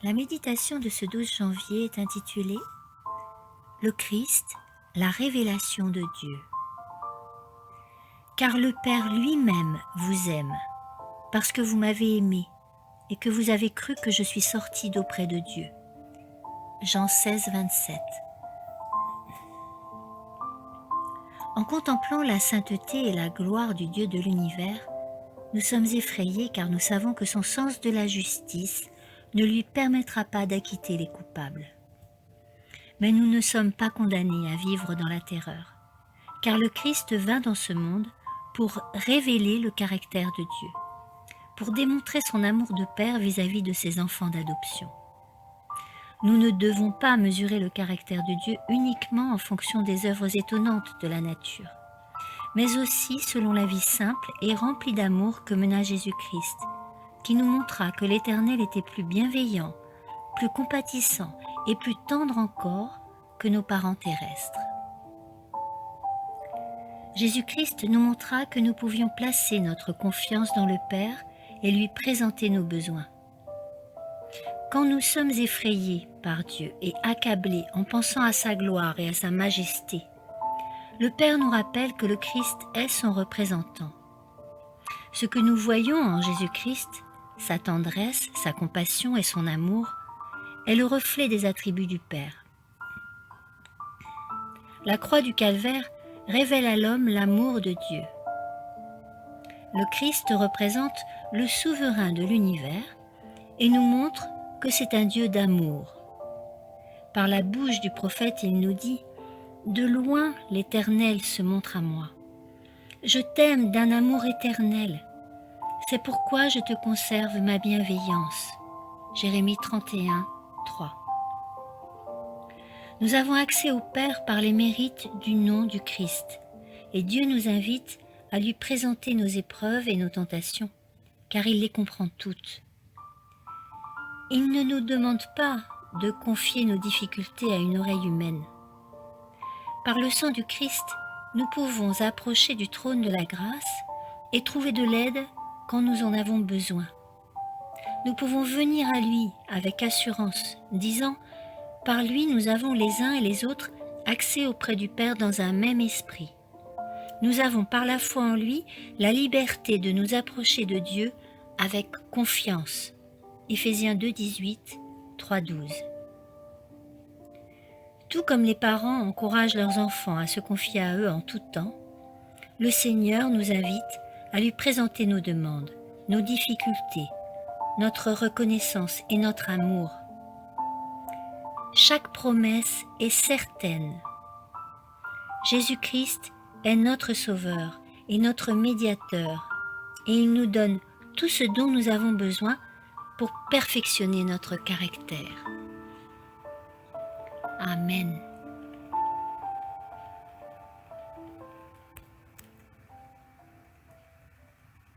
La méditation de ce 12 janvier est intitulée « Le Christ, la révélation de Dieu ». Car le Père lui-même vous aime, parce que vous m'avez aimé et que vous avez cru que je suis sorti d'auprès de Dieu. Jean 16, 27. En contemplant la sainteté et la gloire du Dieu de l'univers, nous sommes effrayés car nous savons que son sens de la justice ne lui permettra pas d'acquitter les coupables. Mais nous ne sommes pas condamnés à vivre dans la terreur, car le Christ vint dans ce monde pour révéler le caractère de Dieu, pour démontrer son amour de Père vis-à-vis de ses enfants d'adoption. Nous ne devons pas mesurer le caractère de Dieu uniquement en fonction des œuvres étonnantes de la nature, mais aussi selon la vie simple et remplie d'amour que mena Jésus-Christ, qui nous montra que l'Éternel était plus bienveillant, plus compatissant et plus tendre encore que nos parents terrestres. Jésus-Christ nous montra que nous pouvions placer notre confiance dans le Père et lui présenter nos besoins. Quand nous sommes effrayés par Dieu et accablés en pensant à sa gloire et à sa majesté, le Père nous rappelle que le Christ est son représentant. Ce que nous voyons en Jésus-Christ, sa tendresse, sa compassion et son amour, est le reflet des attributs du Père. La croix du Calvaire révèle à l'homme l'amour de Dieu. Le Christ représente le souverain de l'univers et nous montre que c'est un Dieu d'amour. Par la bouche du prophète, il nous dit « De loin l'Éternel se montre à moi. Je t'aime d'un amour éternel. C'est pourquoi je te conserve ma bienveillance. » Jérémie 31, 3. Nous avons accès au Père par les mérites du nom du Christ, et Dieu nous invite à lui présenter nos épreuves et nos tentations, car il les comprend toutes. Il ne nous demande pas de confier nos difficultés à une oreille humaine. Par le sang du Christ, nous pouvons approcher du trône de la grâce et trouver de l'aide quand nous en avons besoin. Nous pouvons venir à lui avec assurance, disant « Par lui, nous avons les uns et les autres accès auprès du Père dans un même esprit. Nous avons par la foi en lui la liberté de nous approcher de Dieu avec confiance. » Éphésiens 2, 18, 3, 12. Tout comme les parents encouragent leurs enfants à se confier à eux en tout temps, le Seigneur nous invite à lui présenter nos demandes, nos difficultés, notre reconnaissance et notre amour. Chaque promesse est certaine. Jésus-Christ est notre Sauveur et notre médiateur, et il nous donne tout ce dont nous avons besoin pour perfectionner notre caractère. Amen.